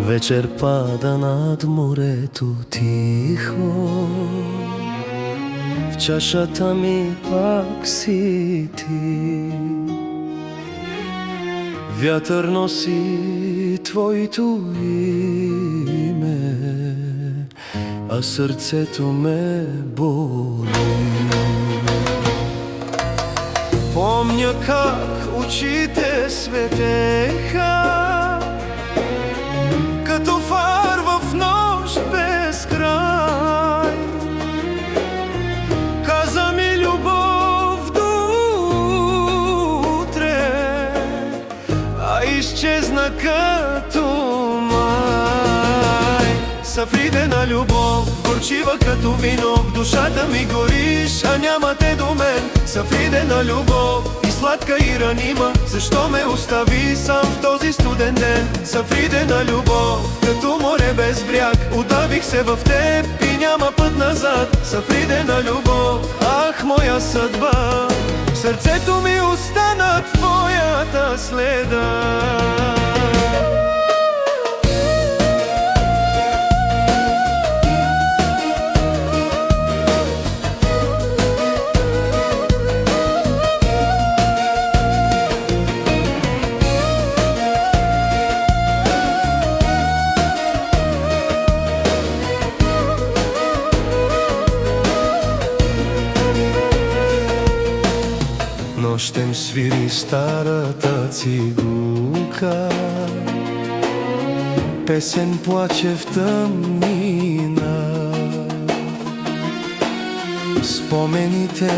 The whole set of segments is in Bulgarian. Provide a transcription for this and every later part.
Вечер пада над морето тихо, в чашата ми пак си ти. Вятър носи твоето име, а сърцето ме боли. Помня как очите светеха като фар в нощ без край. Каза ми любов до утре, а изчезна като май. Сафридена любов, горчива като вино, в душата ми гориш, а няма те до мен. Сафридена любов, и сладка и ранима, защо ме остави сам в този студен ден? Сафридена любов, като море без бряг, удавих се в теб и няма път назад. Сафридена любов, ах моя съдба, в сърцето ми остана твоята следа. Нощем свири старата цигулка, песен плаче в тъмнина. Спомените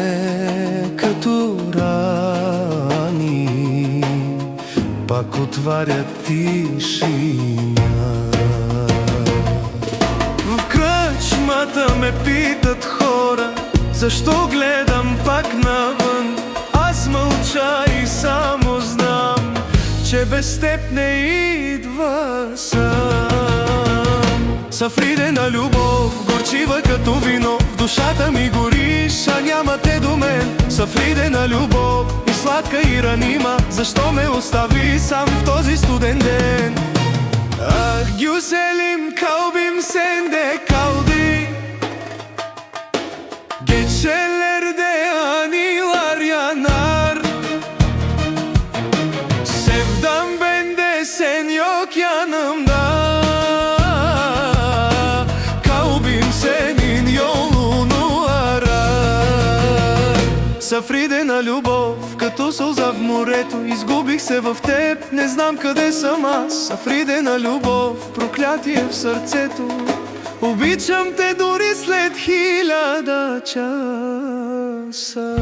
като рани пак отварят тишина. В кръчмата ме питат хора, защо гледам пак навън. Аз мълча и само знам, че без теб не идва сам. Сафридена любов, горчива като вино, в душата ми гориш, а няма те до мен. Сафридена любов, и сладка и ранима, защо ме остави сам в този студен ден? Ах, güzelim kalbim sende kaldı, geçelerde anılar yanar. Sevdam bende, sen yok yanımda, kalbim senin yolunu arar. Сафридена любов, като сълза в морето, изгубих се в теб, не знам къде съм аз. Сафридена любов, проклятие в сърцето, обичам те дори след 1000 часа.